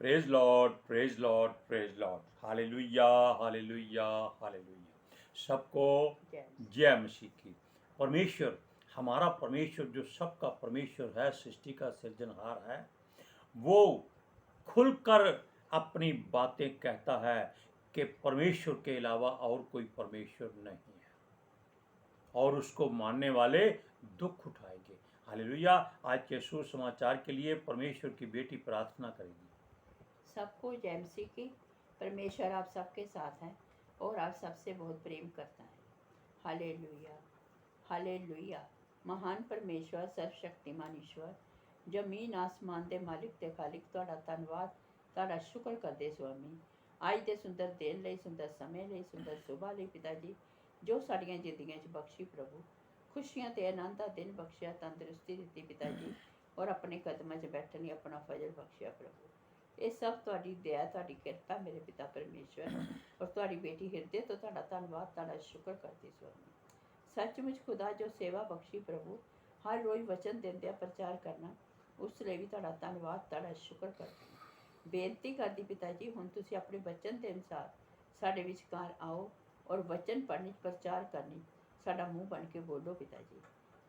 Praise Lord, praise Lord, praise Lord. Hallelujah, hallelujah, hallelujah. सबको जय मसीह की। परमेश्वर, हमारा परमेश्वर जो सबका परमेश्वर है, सृष्टि का सृजनहार है, वो खुलकर अपनी बातें कहता है कि परमेश्वर के अलावा और कोई परमेश्वर नहीं है, और उसको मानने वाले दुख उठाएंगे। हालेलुया। आज के सुसमाचार के लिए परमेश्वर की बेटी प्रार्थना करेगी। सबको जय मसीह की। परमेश्वर आप सबके साथ हैं और आप सबसे बहुत प्रेम करता है। Hallelujah, hallelujah. महान परमेश्वर, सर्वशक्तिमान ईश्वर, जमीन आसमान दे मालिक ते खालिक, तुहाडा धन्नवाद, तुहाडा शुक्र करदे स्वामी। आज दे सुंदर दिन लई, सुंदर समय लई, सुंदर सुबह लई पिता जी, जो साड़ियां जिंदगियां च बख्शी प्रभु। खुशियां ते आनंद दा दिन बख्शिया, तंदुरुस्ती दित्ती पिता जी, और अपने कदमां च बैठण लई अपना फजल बख्शिया प्रभु। ये सब तुहाडी दया, तुहाडी किरपा मेरे पिता परमेश्वर, और तुहाडी बेटी हिरदे तो तुहाडा धन्नवाद, तुहाडा शुक्र करदी स्वामी। सचमुच खुदा जो सेवा बख्शी प्रभु, हर रोज़ वचन देंदे प्रचार करना, उस लिए भी तुहाडा धन्नवाद, तुहाडा शुक्र करदी। बेनती करदी पिता जी, हुण तुसीं अपने वचन के अनुसार साडे विचकार आओ और वचन पढ़ने प्रचार करने साडा मुँह बन के बोलो पिता जी,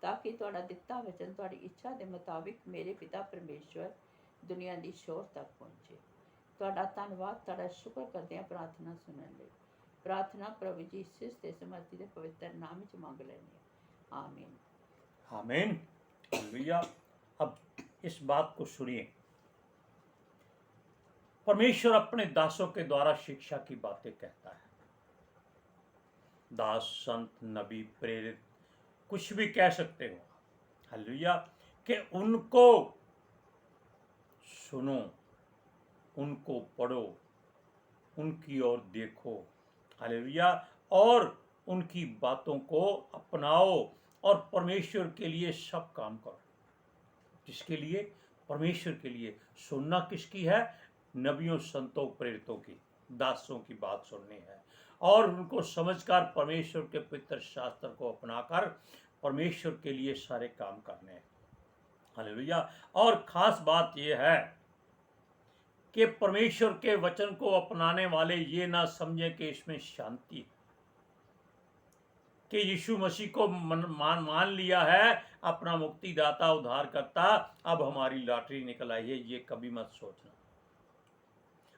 ताकि तुहाडा दिता वचन तुहाडी इच्छा के मुताबिक मेरे पिता परमेश्वर दुनिया की शोर तक पहुँचे। तुहाडा धन्नवाद, तुहाडा शुक्र करदे हां प्रार्थना सुनने लई। प्रार्थना प्रभु जी यीशु ते समर्थी दे पवित्र नाम च मंग लैने, आमीन, आमीन, हालेलुया। अब इस बात को सुनिए, परमेश्वर अपने दासों के द्वारा शिक्षा की बातें कहता है। दास, संत, नबी, प्रेरित, कुछ भी कह सकते हो, हालेलुया, कि उनको सुनो, उनको पढ़ो, उनकी ओर देखो, हालेलुया, और उनकी बातों को अपनाओ और परमेश्वर के लिए सब काम करो। किसके लिए? परमेश्वर के लिए। सुनना किसकी है? नबियों, संतों, प्रेरितों की, दासों की बात सुननी है, और उनको समझकर परमेश्वर के पवित्र शास्त्र को अपनाकर परमेश्वर के लिए सारे काम करने हैं। हालेलुया। और खास बात यह है कि परमेश्वर के वचन को अपनाने वाले ये ना समझें कि इसमें शांति है, कि यीशु मसीह को मान लिया है अपना मुक्तिदाता, उद्धार करता, अब हमारी लॉटरी निकल आई है, ये कभी मत सोचना।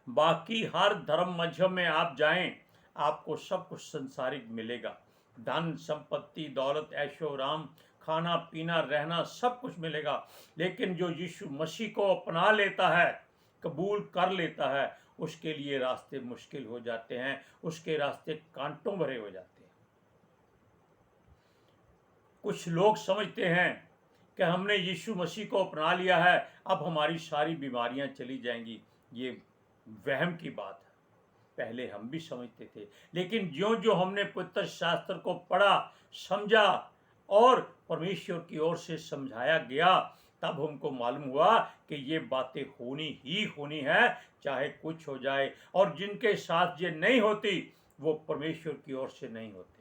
बाकी हर धर्म मजहब में आप जाएं, आपको सब कुछ संसारिक मिलेगा, धन संपत्ति, दौलत, ऐशो आराम, खाना पीना, रहना, सब कुछ मिलेगा। लेकिन जो यीशु मसीह को अपना लेता है, कबूल कर लेता है, उसके लिए रास्ते मुश्किल हो जाते हैं, उसके रास्ते कांटों भरे हो जाते हैं। कुछ लोग समझते हैं कि हमने यीशु मसीह को अपना लिया है, अब हमारी सारी बीमारियां चली जाएंगी। ये वहम की बात है। पहले हम भी समझते थे, लेकिन ज्यों ज्यों हमने पवित्र शास्त्र को पढ़ा, समझा और परमेश्वर की ओर से समझाया गया, तब हमको मालूम हुआ कि ये बातें होनी ही होनी है, चाहे कुछ हो जाए। और जिनके साथ ये नहीं होती, वो परमेश्वर की ओर से नहीं होते,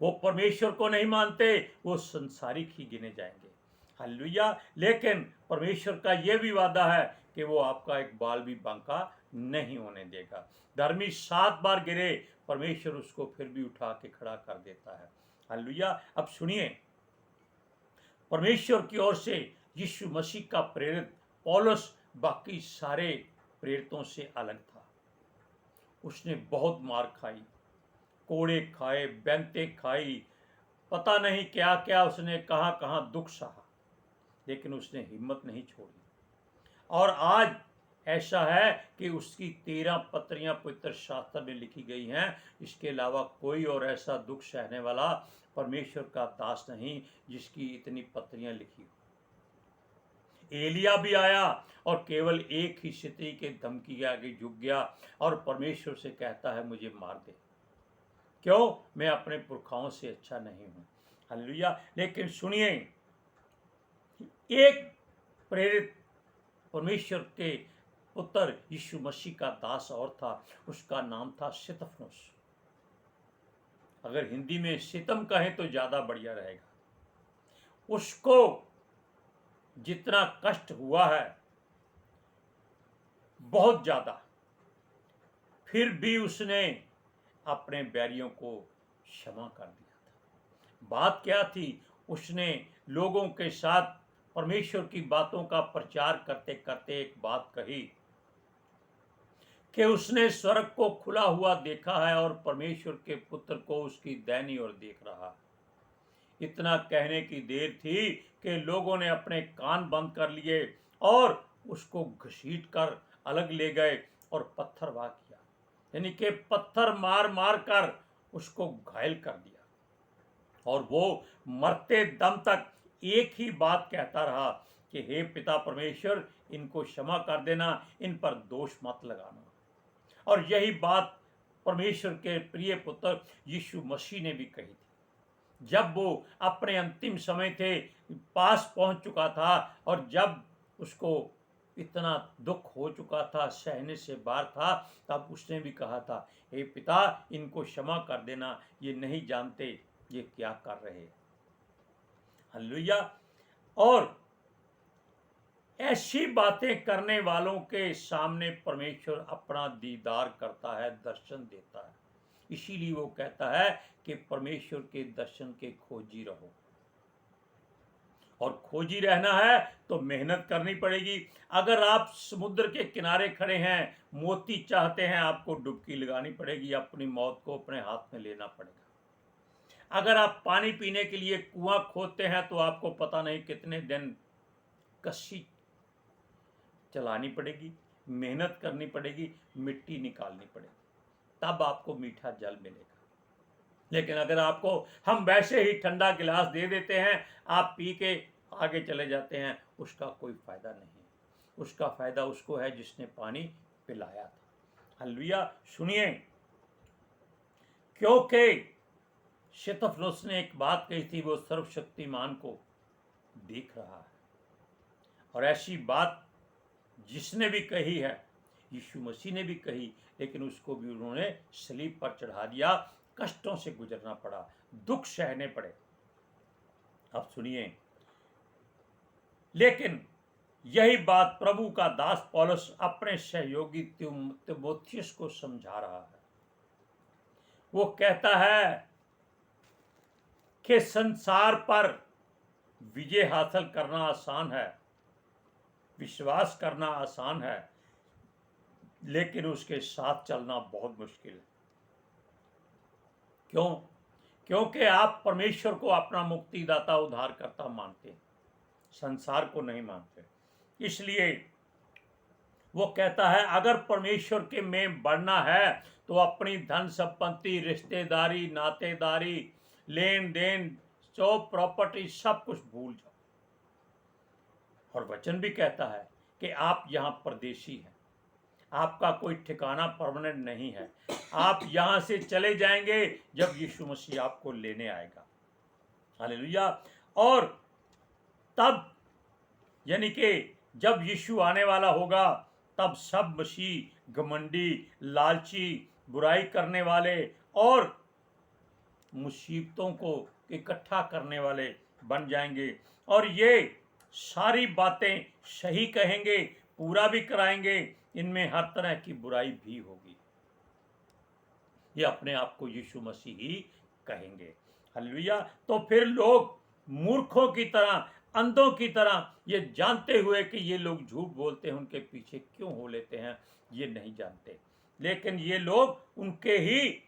वो परमेश्वर को नहीं मानते, वो संसारिक ही गिने जाएंगे। हालेलुया। लेकिन परमेश्वर का यह भी वादा है कि वो आपका एक बाल भी बांका नहीं होने देगा। धर्मी 7 बार गिरे, परमेश्वर उसको फिर भी उठा के खड़ा कर देता है। हालेलुया। अब सुनिए, परमेश्वर की ओर से यीशु मसीह का प्रेरित पौलुस बाकी सारे प्रेरितों से अलग था। उसने बहुत मार खाई, कोड़े खाए, बैंते खाई, पता नहीं क्या क्या उसने कहाँ कहाँ दुख सहा, लेकिन उसने हिम्मत नहीं छोड़ी। और आज ऐसा है कि उसकी 13 पत्रियां पवित्र शास्त्र में लिखी गई हैं। इसके अलावा कोई और ऐसा दुख सहने वाला परमेश्वर का दास नहीं जिसकी इतनी पत्रियां लिखी हो। एलिया भी आया और केवल एक ही स्त्री के धमकी के आगे झुक गया और परमेश्वर से कहता है, मुझे मार दे, क्यों? मैं अपने पुरखाओं से अच्छा नहीं हूं। हालेलुया। लेकिन सुनिए, एक प्रेरित परमेश्वर के पुत्र यीशु मसीह का दास और था, उसका नाम था स्तिफनुस। अगर हिंदी में सितम कहें तो ज्यादा बढ़िया रहेगा। उसको जितना कष्ट हुआ है, बहुत ज़्यादा, फिर भी उसने अपने बैरियों को क्षमा कर दिया था। बात क्या थी? उसने लोगों के साथ परमेश्वर की बातों का प्रचार करते करते एक बात कही कि उसने स्वर्ग को खुला हुआ देखा है और परमेश्वर के पुत्र को उसकी दाहिनी ओर देख रहा है। इतना कहने की देर थी कि लोगों ने अपने कान बंद कर लिए और उसको घसीट कर अलग ले गए और पत्थरवाह किया, यानी कि पत्थर मार मार कर उसको घायल कर दिया। और वो मरते दम तक एक ही बात कहता रहा कि हे पिता परमेश्वर, इनको क्षमा कर देना, इन पर दोष मत लगाना। और यही बात परमेश्वर के प्रिय पुत्र यीशु मसीह ने भी कही थी जब वो अपने अंतिम समय थे, पास पहुंच चुका था, और जब उसको इतना दुख हो चुका था, सहने से बाहर था, तब उसने भी कहा था, हे पिता, इनको क्षमा कर देना, ये नहीं जानते ये क्या कर रहे हैं। हालेलुया। और ऐसी बातें करने वालों के सामने परमेश्वर अपना दीदार करता है, दर्शन देता है। इसीलिए वो कहता है कि परमेश्वर के दर्शन के खोजी रहो। और खोजी रहना है तो मेहनत करनी पड़ेगी। अगर आप समुद्र के किनारे खड़े हैं, मोती चाहते हैं, आपको डुबकी लगानी पड़ेगी, अपनी मौत को अपने हाथ में लेना पड़ेगा। अगर आप पानी पीने के लिए कुआं खोदते हैं तो आपको पता नहीं कितने दिन कस्सी चलानी पड़ेगी, मेहनत करनी पड़ेगी, मिट्टी निकालनी पड़ेगी, तब आपको मीठा जल मिलेगा। लेकिन अगर आपको हम वैसे ही ठंडा गिलास दे देते हैं, आप पी के आगे चले जाते हैं, उसका कोई फायदा नहीं। उसका फायदा उसको है जिसने पानी पिलाया था। हालेलुया। सुनिए, क्योंकि स्तिफनुस ने एक बात कही थी, वो सर्वशक्तिमान को देख रहा है। और ऐसी बात जिसने भी कही है, यीशु मसीह ने भी कही, लेकिन उसको भी उन्होंने सलीब पर चढ़ा दिया, कष्टों से गुजरना पड़ा, दुख सहने पड़े। अब सुनिए, लेकिन यही बात प्रभु का दास पौलुस अपने सहयोगी तीमुथियुस को समझा रहा है। वो कहता है कि संसार पर विजय हासिल करना आसान है, विश्वास करना आसान है, लेकिन उसके साथ चलना बहुत मुश्किल है। क्यों? क्योंकि आप परमेश्वर को अपना मुक्तिदाता उद्धारकर्ता मानते हैं, संसार को नहीं मानते। इसलिए वो कहता है, अगर परमेश्वर के में बढ़ना है तो अपनी धन संपत्ति, रिश्तेदारी, नातेदारी, लेन देन, जो प्रॉपर्टी, सब कुछ भूल जाओ। और वचन भी कहता है कि आप यहाँ परदेशी हैं, आपका कोई ठिकाना परमानेंट नहीं है, आप यहाँ से चले जाएंगे जब यीशु मसीह आपको लेने आएगा। हालेलुया। और तब, यानी कि जब यीशु आने वाला होगा, तब सब मसीह घमंडी, लालची, बुराई करने वाले और मुसीबतों को इकट्ठा करने वाले बन जाएंगे, और ये सारी बातें सही कहेंगे, पूरा भी कराएंगे, इनमें हर तरह की बुराई भी होगी। ये अपने आप को यीशु मसीह ही कहेंगे। हालेलुया। तो फिर लोग मूर्खों की तरह, अंधों की तरह, ये जानते हुए कि ये लोग झूठ बोलते हैं, उनके पीछे क्यों हो लेते हैं, ये नहीं जानते। लेकिन ये लोग उनके ही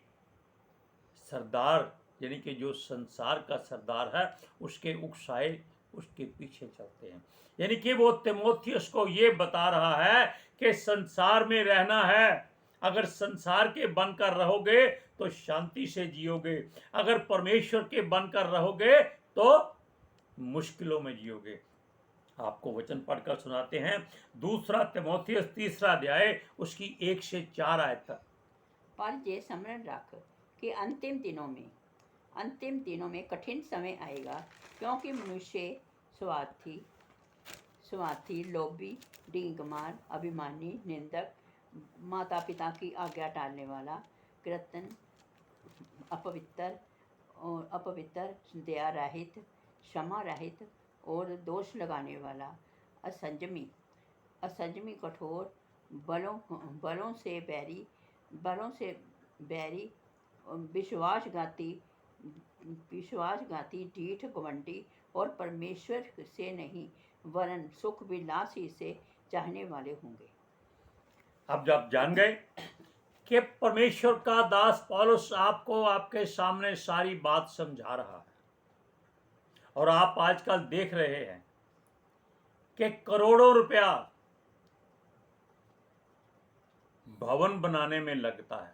सरदार, यानी कि जो संसार का सरदार है, उसके उकसाए उसके पीछे चलते हैं। यानी कि वो तीमुथियुस को ये बता रहा है कि संसार में रहना है, अगर संसार के बनकर रहोगे तो शांति से जियोगे, अगर परमेश्वर के बनकर रहोगे तो मुश्किलों में जियोगे। आपको वचन पढ़कर सुनाते हैं, 2 तीमुथियुस 3 अध्याय उसकी 1 से 4 आयत तक। पर ये स्मरण रख कि अंतिम दिनों में कठिन समय आएगा, क्योंकि मनुष्य स्वार्थी, लोभी, डींगमार, अभिमानी, निंदक, माता पिता की आज्ञा टालने वाला, कृतन, अपवित्र, दया रहित, क्षमा रहित और दोष लगाने वाला, असंयमी, कठोर बलों बलों से बैरी बलों से बैरी विश्वासघाती विश्वासघाती ढीठ घमंडी और परमेश्वर से नहीं वरन सुख विलास ही से चाहने वाले होंगे। अब जब जान गए कि परमेश्वर का दास पौलुस आपको आपके सामने सारी बात समझा रहा है, और आप आजकल देख रहे हैं कि करोड़ों रुपया भवन बनाने में लगता है,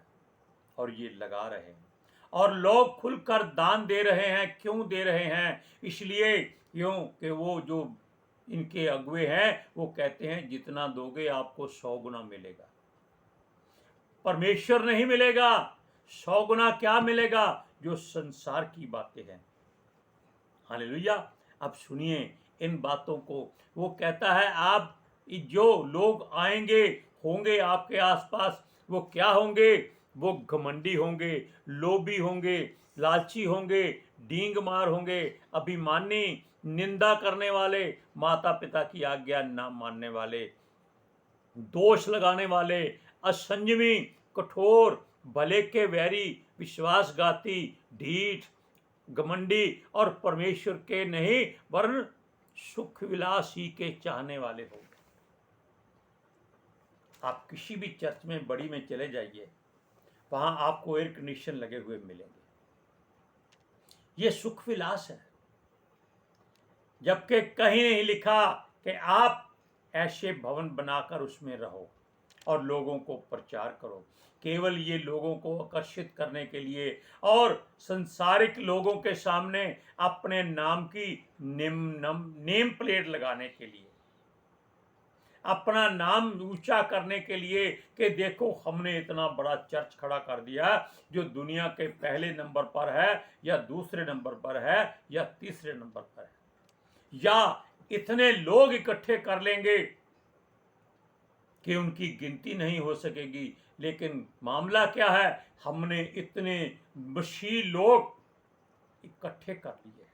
और ये लगा रहे हैं, और लोग खुलकर दान दे रहे हैं। क्यों दे रहे हैं? इसलिए क्यों कि वो जो इनके अगुए हैं वो कहते हैं जितना दोगे आपको 100 गुना मिलेगा। परमेश्वर नहीं मिलेगा। 100 गुना क्या मिलेगा? जो संसार की बातें हैं। हालेलुया। अब सुनिए इन बातों को। वो कहता है आप जो लोग आएंगे होंगे आपके आसपास, वो क्या होंगे? वो घमंडी होंगे, लोभी होंगे, लालची होंगे, डींग मार होंगे, अभिमानी, निंदा करने वाले, माता पिता की आज्ञा ना मानने वाले, दोष लगाने वाले, असंयमी, कठोर, भले के वैरी, विश्वासघाती, ढीठ, घमंडी और परमेश्वर के नहीं वरन सुख विलास ही के चाहने वाले होंगे। आप किसी भी चर्च में बड़ी में चले जाइए, वहां आपको एयर कंडीशन लगे हुए मिलेंगे। ये सुख विलास है, जबकि कहीं नहीं लिखा कि आप ऐसे भवन बनाकर उसमें रहो और लोगों को प्रचार करो। केवल ये लोगों को आकर्षित करने के लिए और संसारिक लोगों के सामने अपने नाम की नेम प्लेट लगाने के लिए, अपना नाम ऊंचा करने के लिए कि देखो हमने इतना बड़ा चर्च खड़ा कर दिया जो दुनिया के पहले नंबर पर है या दूसरे नंबर पर है या तीसरे नंबर पर है, या इतने लोग इकट्ठे कर लेंगे कि उनकी गिनती नहीं हो सकेगी। लेकिन मामला क्या है? हमने इतने मसीह लोग इकट्ठे कर लिए,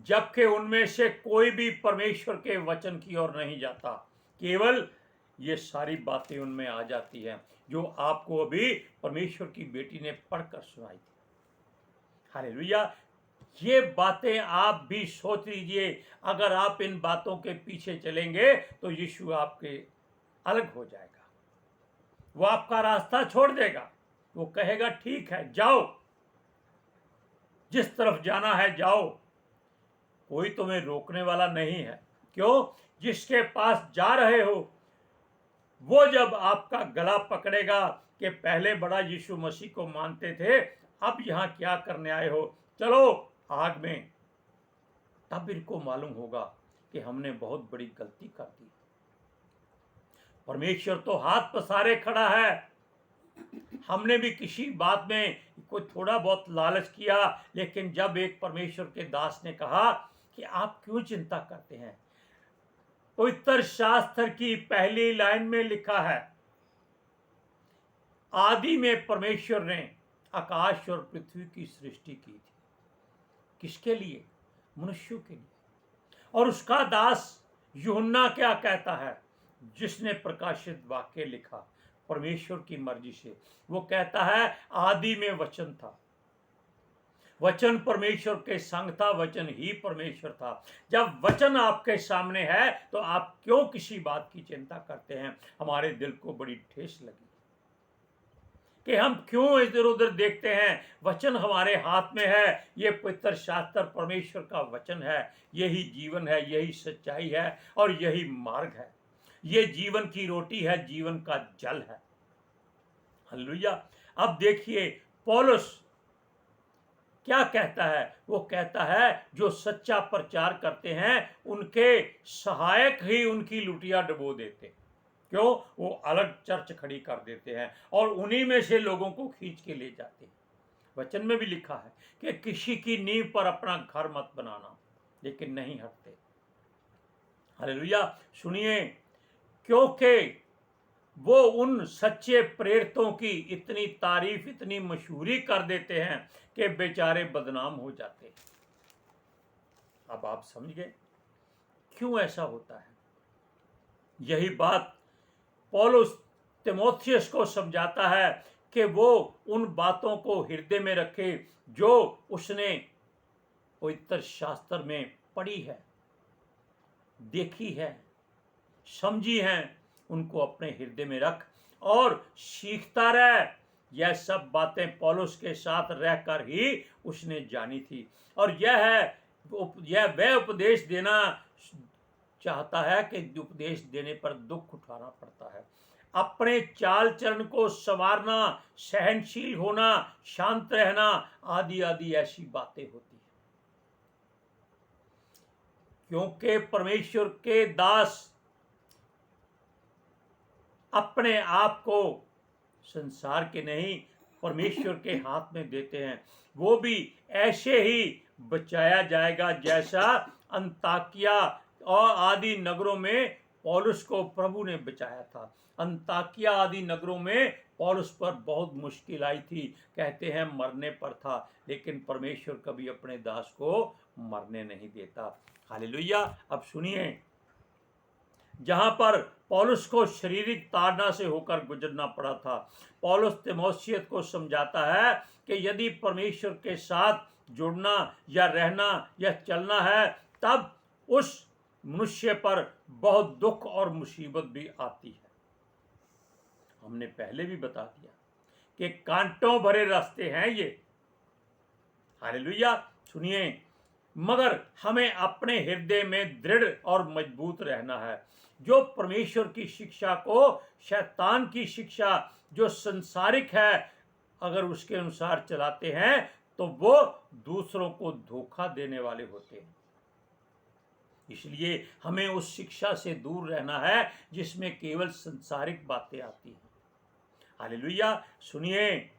जबकि उनमें से कोई भी परमेश्वर के वचन की ओर नहीं जाता। केवल ये सारी बातें उनमें आ जाती हैं जो आपको अभी परमेश्वर की बेटी ने पढ़कर सुनाई थी। हालेलुया। ये बातें आप भी सोच लीजिए। अगर आप इन बातों के पीछे चलेंगे तो यीशु आपके अलग हो जाएगा। वो आपका रास्ता छोड़ देगा। वो कहेगा ठीक है जाओ, जिस तरफ जाना है जाओ, कोई तुम्हें रोकने वाला नहीं है। क्यों? जिसके पास जा रहे हो वो जब आपका गला पकड़ेगा कि पहले बड़ा यीशु मसीह को मानते थे, अब यहां क्या करने आए हो, चलो आग में, तब इनको मालूम होगा कि हमने बहुत बड़ी गलती कर दी। परमेश्वर तो हाथ पसारे खड़ा है। हमने भी किसी बात में कोई थोड़ा बहुत लालच किया, लेकिन जब एक परमेश्वर के दास ने कहा कि आप क्यों चिंता करते हैं, पवित्र शास्त्र की पहली लाइन में लिखा है, आदि में परमेश्वर ने आकाश और पृथ्वी की सृष्टि की थी। किसके लिए? मनुष्यों के लिए। और उसका दास यूहन्ना क्या कहता है, जिसने प्रकाशित वाक्य लिखा परमेश्वर की मर्जी से? वो कहता है आदि में वचन था, वचन परमेश्वर के संग था, वचन ही परमेश्वर था। जब वचन आपके सामने है तो आप क्यों किसी बात की चिंता करते हैं? हमारे दिल को बड़ी ठेस लगी कि हम क्यों इधर उधर देखते हैं। वचन हमारे हाथ में है। ये पवित्र शास्त्र परमेश्वर का वचन है। यही जीवन है, यही सच्चाई है और यही मार्ग है। ये जीवन की रोटी है, जीवन का जल है। हालेलुया। अब देखिए पौलुस क्या कहता है। वो कहता है जो सच्चा प्रचार करते हैं उनके सहायक ही उनकी लुटिया डुबो देते। क्यों? वो अलग चर्च खड़ी कर देते हैं और उन्हीं में से लोगों को खींच के ले जाते हैं। वचन में भी लिखा है कि किसी की नींव पर अपना घर मत बनाना, लेकिन नहीं हटते। हालेलुया। सुनिए, क्योंकि वो उन सच्चे प्रेरितों की इतनी तारीफ, इतनी मशहूरी कर देते हैं कि बेचारे बदनाम हो जाते हैं। अब आप समझ गए क्यों ऐसा होता है। यही बात पौलुस तीमुथियुस को समझाता है कि वो उन बातों को हृदय में रखे जो उसने पवित्र शास्त्र में पढ़ी है, देखी है, समझी है, उनको अपने हृदय में रख और सीखता रह। यह सब बातें पौलुस के साथ रहकर ही उसने जानी थी, और यह वह उपदेश देना चाहता है कि उपदेश देने पर दुख उठाना पड़ता है। अपने चाल चलन को संवारना, सहनशील होना, शांत रहना आदि आदि ऐसी बातें होती हैं, क्योंकि परमेश्वर के दास अपने आप को संसार के नहीं परमेश्वर के हाथ में देते हैं। वो भी ऐसे ही बचाया जाएगा जैसा अंताकिया और आदि नगरों में पौलुस को प्रभु ने बचाया था। अंताकिया आदि नगरों में पौलुस पर बहुत मुश्किल आई थी, कहते हैं मरने पर था, लेकिन परमेश्वर कभी अपने दास को मरने नहीं देता। हालेलुया। अब सुनिए, जहां पर पौलुस को शारीरिक ताड़ना से होकर गुजरना पड़ा था, पौलुस तीमुथियुस को समझाता है कि यदि परमेश्वर के साथ जुड़ना या रहना या चलना है, तब उस मनुष्य पर बहुत दुख और मुसीबत भी आती है। हमने पहले भी बता दिया कि कांटों भरे रास्ते हैं ये। हालेलुया। सुनिए, मगर हमें अपने हृदय में दृढ़ और मजबूत रहना है। जो परमेश्वर की शिक्षा को शैतान की शिक्षा जो संसारिक है, अगर उसके अनुसार चलाते हैं तो वो दूसरों को धोखा देने वाले होते हैं। इसलिए हमें उस शिक्षा से दूर रहना है जिसमें केवल संसारिक बातें आती हैं। हालेलुया। सुनिए,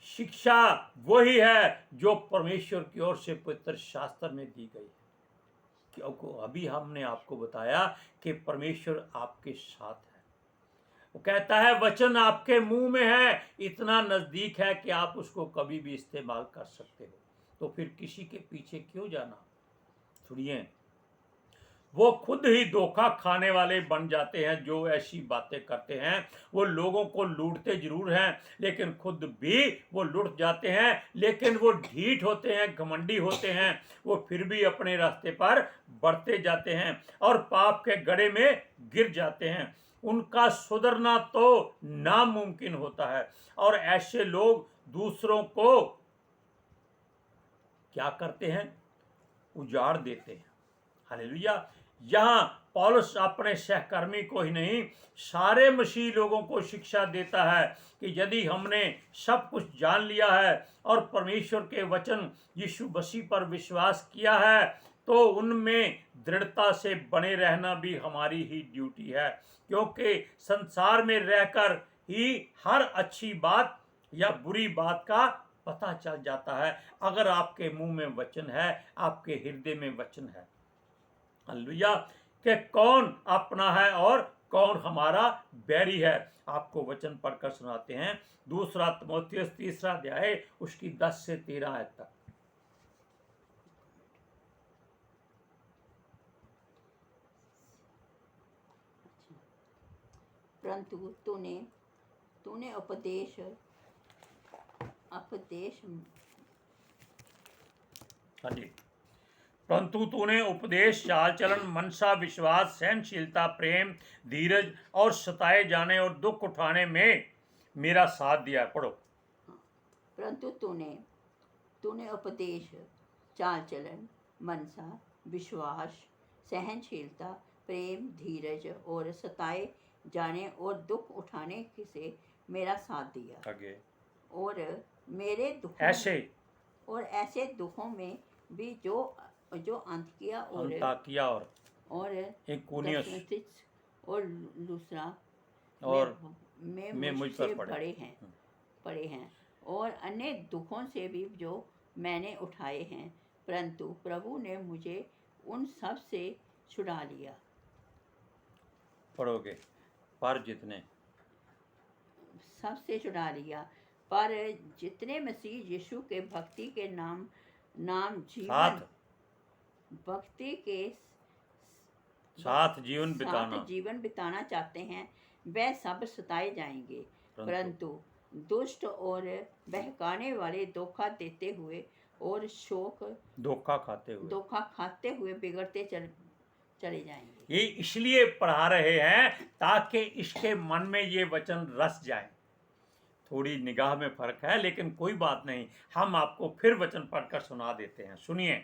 शिक्षा वही है जो परमेश्वर की ओर से पवित्र शास्त्र में दी गई है। क्योंकि अभी हमने आपको बताया कि परमेश्वर आपके साथ है। वो कहता है वचन आपके मुंह में है, इतना नजदीक है कि आप उसको कभी भी इस्तेमाल कर सकते हो, तो फिर किसी के पीछे क्यों जाना। सुनिए, वो खुद ही धोखा खाने वाले बन जाते हैं जो ऐसी बातें करते हैं। वो लोगों को लूटते जरूर हैं, लेकिन खुद भी वो लुट जाते हैं। लेकिन वो ढीठ होते हैं, घमंडी होते हैं, वो फिर भी अपने रास्ते पर बढ़ते जाते हैं और पाप के गड्ढे में गिर जाते हैं। उनका सुधरना तो नामुमकिन होता है, और ऐसे लोग दूसरों को क्या करते हैं, उजाड़ देते हैं। हालेलुया। यहाँ पौलुस अपने सहकर्मी को ही नहीं, सारे मसीह लोगों को शिक्षा देता है कि यदि हमने सब कुछ जान लिया है और परमेश्वर के वचन यीशु मसीह पर विश्वास किया है, तो उनमें दृढ़ता से बने रहना भी हमारी ही ड्यूटी है। क्योंकि संसार में रहकर ही हर अच्छी बात या बुरी बात का पता चल जाता है, अगर आपके मुंह में वचन है, आपके हृदय में वचन है। हालेलुया। कि कौन अपना है और कौन हमारा बैरी है। आपको वचन पढ़कर सुनाते हैं, 2 तीमुथियुस 3 अध्याय उसकी 10 से 13 आयत तक। परंतु तूने उपदेश हाँ जी। परंतु तूने उपदेश, चाल चलन, मनसा, विश्वास, सहनशीलता, प्रेम, धीरज और सताए जाने और दुख उठाने में मेरा साथ दिया। पढ़ो। परंतु तूने उपदेश, चाल चलन, मनसा, विश्वास, सहनशीलता, प्रेम, धीरज और सताए जाने और दुख उठाने से मेरा साथ दिया। आगे। और मेरे दुखों ऐसे दुखों में भी जो अंताकिया और इकुनियुस और लुस्त्रा में मुझसे पड़े हैं और अन्य दुखों से भी जो मैंने उठाए हैं, परंतु प्रभु ने मुझे उन सब से छुड़ा लिया। पढ़ोगे, पर जितने मसीह यीशु के भक्ति के नाम जीवन भक्ति के साथ जीवन साथ बिताना, जीवन बिताना चाहते हैं, वह सब सताए जाएंगे, परंतु दुष्ट और बहकाने वाले धोखा देते हुए और धोखा खाते हुए बिगड़ते चले जाएंगे। ये इसलिए पढ़ा रहे हैं ताकि इसके मन में ये वचन रस जाए। थोड़ी निगाह में फर्क है, लेकिन कोई बात नहीं, हम आपको फिर वचन पढ़कर सुना देते हैं। सुनिए।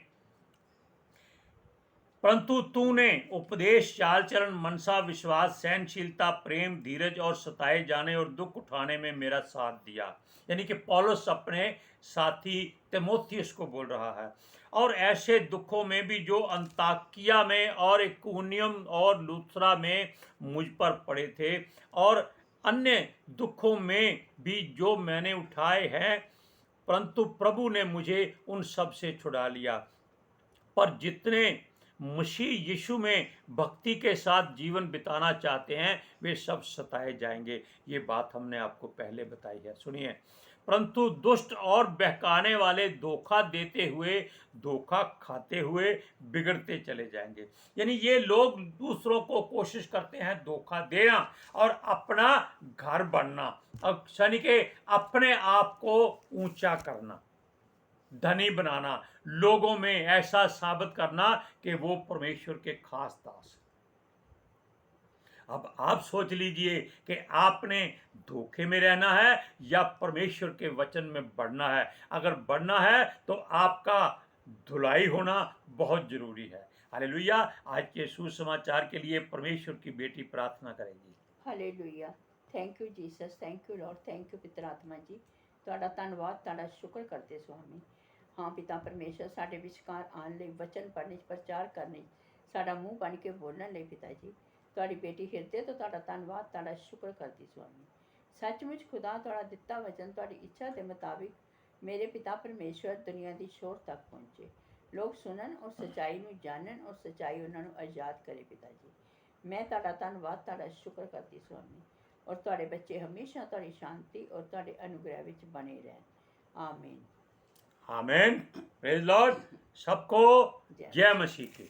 परंतु तूने उपदेश, चाल चलन, मनसा, विश्वास, सहनशीलता, प्रेम, धीरज और सताए जाने और दुख उठाने में मेरा साथ दिया। यानी कि पौलुस अपने साथी तीमुथियुस को बोल रहा है। और ऐसे दुखों में भी जो अंताकिया में और इकुनियम और लुस्त्रा में मुझ पर पड़े थे, और अन्य दुखों में भी जो मैंने उठाए हैं, परंतु प्रभु ने मुझे उन सब से छुड़ा लिया। पर जितने मसीह यीशु में भक्ति के साथ जीवन बिताना चाहते हैं, वे सब सताए जाएंगे। ये बात हमने आपको पहले बताई है। सुनिए। परंतु दुष्ट और बहकाने वाले धोखा देते हुए, धोखा खाते हुए बिगड़ते चले जाएंगे। यानी ये लोग दूसरों को कोशिश करते हैं धोखा देना और अपना घर बनना, और यानी कि अपने आप को ऊंचा करना, धनी बनाना, लोगों में ऐसा साबित करना कि वो परमेश्वर के खास दास। अब आप सोच लीजिए कि आपने धोखे में रहना है या परमेश्वर के वचन में बढ़ना है। अगर बढ़ना है तो आपका धुलाई होना बहुत जरूरी है। हालेलुया। आज के सुसमाचार के लिए परमेश्वर की बेटी प्रार्थना करेगी। Hallelujah. Thank you Jesus, thank you Lord, thank you पिता आत्मा जी। ਤੁਹਾਡਾ ਧੰਨਵਾਦ, ਤੁਹਾਡਾ ਸ਼ੁਕਰ ਕਰਦੇ स्वामी। हाँ पिता परमेश्वर, साडे विचकार आने ਲਈ वचन पढ़ने प्रचार करने साडा मुंह बन के बोलने ਲਈ पिता जी, ਤੁਹਾਡੀ बेटी ਹਿਰਦੇ ਤੋਂ ਤੁਹਾਡਾ ਧੰਨਵਾਦ, ਤੁਹਾਡਾ ਸ਼ੁਕਰ ਕਰਦੀ स्वामी। सचमुच खुदा ਤੁਹਾਡਾ ਦਿੱਤਾ वचन ਤੁਹਾਡੀ ਇੱਛਾ ਦੇ ਮੁਤਾबिक मेरे पिता परमेश्वर दुनिया की छोर तक पहुँचे, लोग सुनन और सच्चाई ਨੂੰ जानन और सच्चाई ਉਹਨਾਂ ਨੂੰ आज़ाद करे पिता जी। मैं ਤੁਹਾਡਾ ਧੰਨਵਾਦ, ਤੁਹਾਡਾ ਸ਼ੁਕਰ ਕਰਦੀ स्वामी, और ਤੁਹਾਡੇ ਬੱਚੇ हमेशा ਤੁਹਾਡੀ शांति और ਤੁਹਾਡੇ अनुग्रह ਵਿੱਚ बने रहन। आमीन। आमीन। Praise Lord. सबको जय मसीह की।